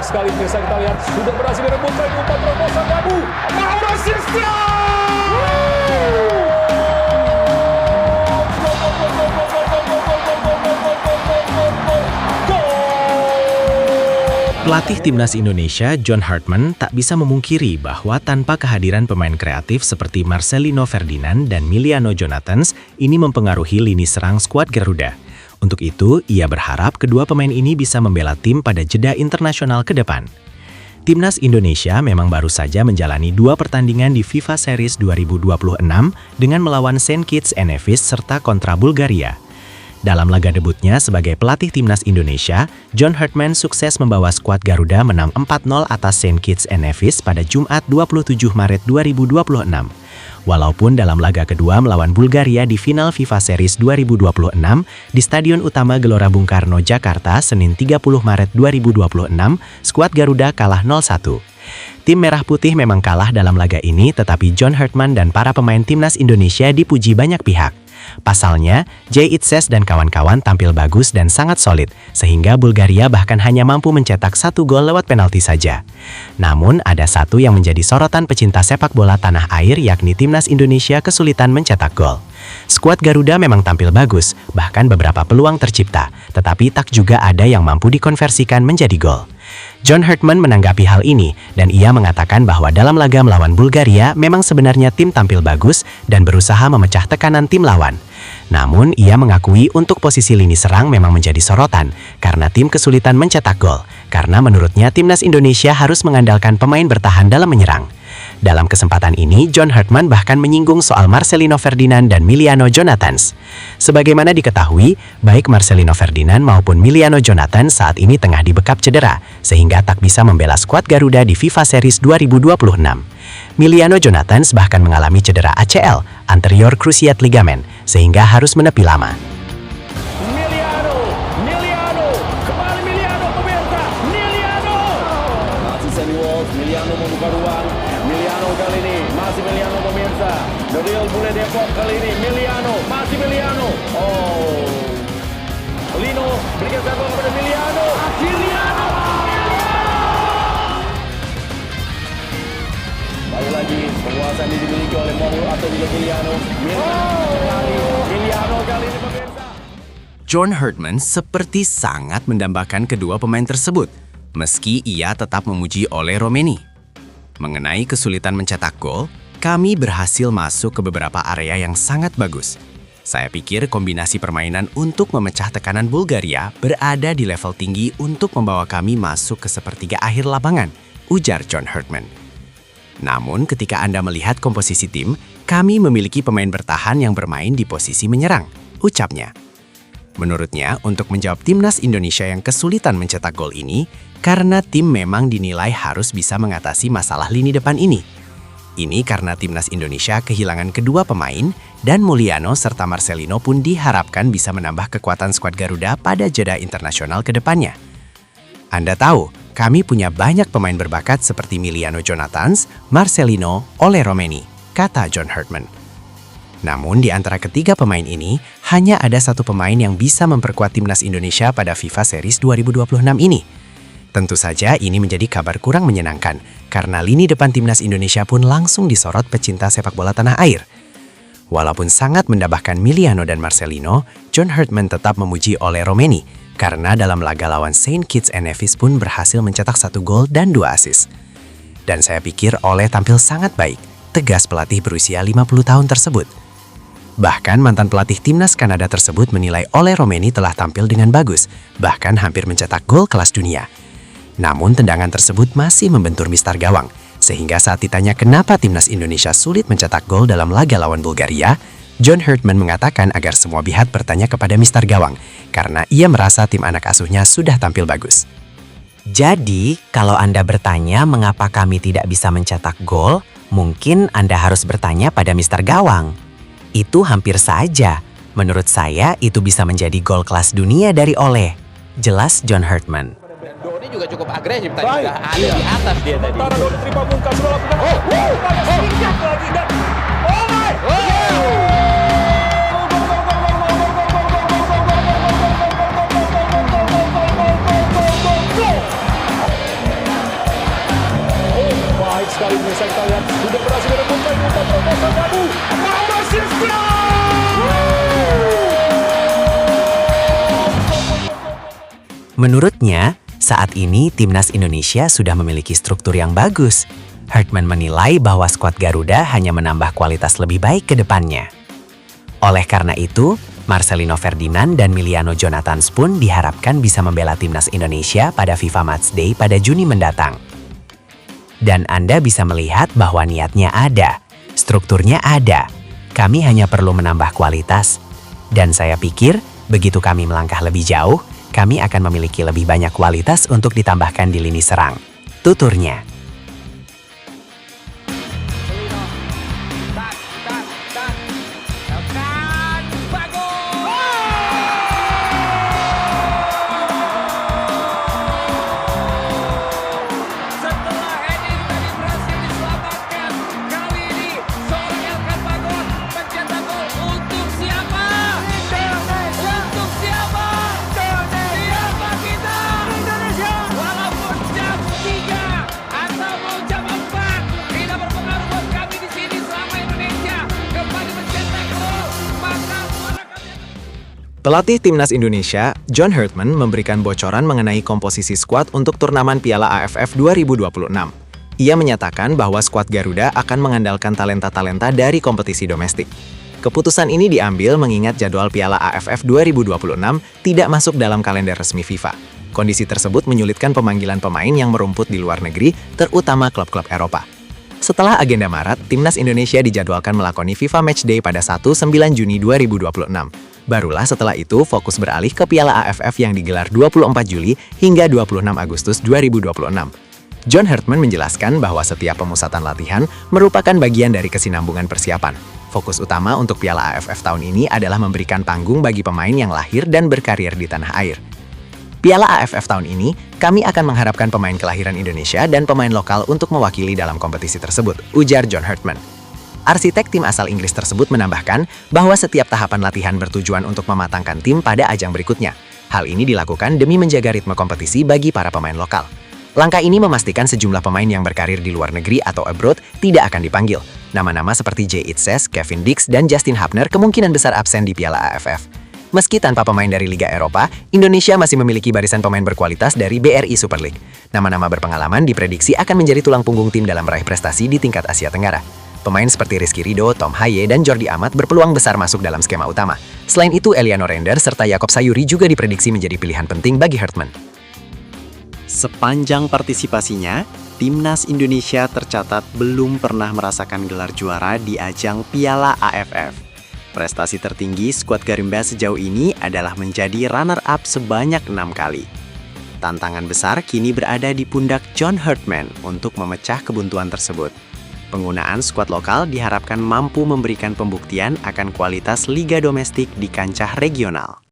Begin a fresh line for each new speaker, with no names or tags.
baik sekali pemirsa, kita lihat sudah berhasil direbutkan umpan terobosan Dabu. Mauro Silva.
Pelatih Timnas Indonesia, John Hartman, tak bisa memungkiri bahwa tanpa kehadiran pemain kreatif seperti Marcelino Ferdinand dan Miliano Jonathans, ini mempengaruhi lini serang skuad Garuda. Untuk itu, ia berharap kedua pemain ini bisa membela tim pada jeda internasional ke depan. Timnas Indonesia memang baru saja menjalani 2 pertandingan di FIFA Series 2026 dengan melawan St. Kitts and Nevis serta kontra Bulgaria. Dalam laga debutnya sebagai pelatih Timnas Indonesia, John Hartman sukses membawa skuad Garuda menang 4-0 atas St. Kitts and Nevis pada Jumat 27 Maret 2026. Walaupun dalam laga kedua melawan Bulgaria di final FIFA Series 2026 di Stadion Utama Gelora Bung Karno, Jakarta, Senin 30 Maret 2026, skuad Garuda kalah 0-1. Tim Merah Putih memang kalah dalam laga ini, tetapi John Hartman dan para pemain Timnas Indonesia dipuji banyak pihak. Pasalnya, Jay Itzes dan kawan-kawan tampil bagus dan sangat solid, sehingga Bulgaria bahkan hanya mampu mencetak 1 gol lewat penalti saja. Namun, ada satu yang menjadi sorotan pecinta sepak bola tanah air, yakni Timnas Indonesia kesulitan mencetak gol. Skuad Garuda memang tampil bagus, bahkan beberapa peluang tercipta, tetapi tak juga ada yang mampu dikonversikan menjadi gol. John Hartman menanggapi hal ini, dan ia mengatakan bahwa dalam laga melawan Bulgaria memang sebenarnya tim tampil bagus dan berusaha memecah tekanan tim lawan. Namun, ia mengakui untuk posisi lini serang memang menjadi sorotan, karena tim kesulitan mencetak gol, karena menurutnya Timnas Indonesia harus mengandalkan pemain bertahan dalam menyerang. Dalam kesempatan ini, John Hartman bahkan menyinggung soal Marcelino Ferdinand dan Miliano Jonathans. Sebagaimana diketahui, baik Marcelino Ferdinand maupun Miliano Jonathans saat ini tengah dibekap cedera, sehingga tak bisa membela skuad Garuda di FIFA Series 2026. Miliano Jonathans bahkan mengalami cedera ACL, anterior cruciate ligament, sehingga harus menepi lama.
Miliano membuka ruang. Miliano kali ini masih Miliano pemirsa. The Real Bule Depok kali ini Miliano, masih Miliano. Oh, Lino berikan satu kepada Miliano. Miliano. Baik lagi penguasaan ini dimiliki oleh Mauro atau juga Miliano. Miliano kali ini pemirsa.
John Hartman seperti sangat mendambakan kedua pemain tersebut, meski ia tetap memuji Ole Romeni. Mengenai kesulitan mencetak gol, kami berhasil masuk ke beberapa area yang sangat bagus. Saya pikir kombinasi permainan untuk memecah tekanan Bulgaria berada di level tinggi untuk membawa kami masuk ke sepertiga akhir lapangan, ujar John Hartman. Namun ketika Anda melihat komposisi tim, kami memiliki pemain bertahan yang bermain di posisi menyerang, ucapnya. Menurutnya, untuk menjawab Timnas Indonesia yang kesulitan mencetak gol ini, karena tim memang dinilai harus bisa mengatasi masalah lini depan ini. Ini karena Timnas Indonesia kehilangan kedua pemain, dan Mulyano serta Marcelino pun diharapkan bisa menambah kekuatan skuad Garuda pada jeda internasional ke depannya. Anda tahu, kami punya banyak pemain berbakat seperti Miliano Jonathans, Marcelino, Ole Romeni, kata John Hartman. Namun di antara ketiga pemain ini, hanya ada satu pemain yang bisa memperkuat Timnas Indonesia pada FIFA Series 2026 ini. Tentu saja ini menjadi kabar kurang menyenangkan, karena lini depan Timnas Indonesia pun langsung disorot pecinta sepak bola tanah air. Walaupun sangat mendambakan Miliano dan Marcelino, John Hartman tetap memuji Ole Romeni, karena dalam laga lawan St. Kitts and Nevis pun berhasil mencetak 1 gol dan 2 assist. Dan saya pikir Ole tampil sangat baik, tegas pelatih berusia 50 tahun tersebut. Bahkan mantan pelatih Timnas Kanada tersebut menilai Ole Romeni telah tampil dengan bagus, bahkan hampir mencetak gol kelas dunia. Namun tendangan tersebut masih membentur mistar gawang, sehingga saat ditanya kenapa Timnas Indonesia sulit mencetak gol dalam laga lawan Bulgaria, John Hartman mengatakan agar semua pihak bertanya kepada mistar gawang, karena ia merasa tim anak asuhnya sudah tampil bagus. Jadi, kalau Anda bertanya mengapa kami tidak bisa mencetak gol, mungkin Anda harus bertanya pada mistar gawang. Itu hampir saja. Menurut saya, itu bisa menjadi gol kelas dunia dari Ole. Jelas John Hartman.
Doni juga cukup agresif tadi, sudah ada di atas dia tadi.
Sementara Doni terima bungkas sudah lakukan. Singkat lagi dan
Menurutnya, saat ini Timnas Indonesia sudah memiliki struktur yang bagus. Hartman menilai bahwa skuad Garuda hanya menambah kualitas lebih baik ke depannya. Oleh karena itu, Marcelino Ferdinand dan Miliano Jonathans pun diharapkan bisa membela Timnas Indonesia pada FIFA Matchday pada Juni mendatang. Dan Anda bisa melihat bahwa niatnya ada, strukturnya ada. Kami hanya perlu menambah kualitas. Dan saya pikir, begitu kami melangkah lebih jauh, kami akan memiliki lebih banyak kualitas untuk ditambahkan di lini serang. Tuturnya.
Setelah heading tadi berhasil diselamatkan, kali ini seorang Elkan Bagot mencetak gol untuk siapa? Untuk siapa? Siapa kita? Indonesia. Walaupun jam 3 atau jam 4 tidak berpengaruh buat kami di sini selama Indonesia kembali mencetak gol, maka suara kami.
Pelatih Timnas Indonesia, John Hartman, memberikan bocoran mengenai komposisi skuad untuk turnamen Piala AFF 2026. Ia menyatakan bahwa skuad Garuda akan mengandalkan talenta-talenta dari kompetisi domestik. Keputusan ini diambil mengingat jadwal Piala AFF 2026 tidak masuk dalam kalender resmi FIFA. Kondisi tersebut menyulitkan pemanggilan pemain yang merumput di luar negeri, terutama klub-klub Eropa. Setelah agenda Maret, Timnas Indonesia dijadwalkan melakoni FIFA Matchday pada 1-9 Juni 2026. Barulah setelah itu fokus beralih ke Piala AFF yang digelar 24 Juli hingga 26 Agustus 2026. John Hartman menjelaskan bahwa setiap pemusatan latihan merupakan bagian dari kesinambungan persiapan. Fokus utama untuk Piala AFF tahun ini adalah memberikan panggung bagi pemain yang lahir dan berkarir di tanah air. Piala AFF tahun ini, kami akan mengharapkan pemain kelahiran Indonesia dan pemain lokal untuk mewakili dalam kompetisi tersebut, ujar John Hartman. Arsitek tim asal Inggris tersebut menambahkan bahwa setiap tahapan latihan bertujuan untuk mematangkan tim pada ajang berikutnya. Hal ini dilakukan demi menjaga ritme kompetisi bagi para pemain lokal. Langkah ini memastikan sejumlah pemain yang berkarir di luar negeri atau abroad tidak akan dipanggil. Nama-nama seperti Jay Itzes, Kevin Dix, dan Justin Hapner kemungkinan besar absen di Piala AFF. Meski tanpa pemain dari Liga Eropa, Indonesia masih memiliki barisan pemain berkualitas dari BRI Super League. Nama-nama berpengalaman diprediksi akan menjadi tulang punggung tim dalam meraih prestasi di tingkat Asia Tenggara. Pemain seperti Rizky Ridho, Tom Haye, dan Jordi Amat berpeluang besar masuk dalam skema utama. Selain itu, Eliano Render serta Yakob Sayuri juga diprediksi menjadi pilihan penting bagi Hartman.
Sepanjang partisipasinya, Timnas Indonesia tercatat belum pernah merasakan gelar juara di ajang Piala AFF. Prestasi tertinggi skuad Garimba sejauh ini adalah menjadi runner-up sebanyak 6 kali. Tantangan besar kini berada di pundak John Hartman untuk memecah kebuntuan tersebut. Penggunaan skuad lokal diharapkan mampu memberikan pembuktian akan kualitas liga domestik di kancah regional.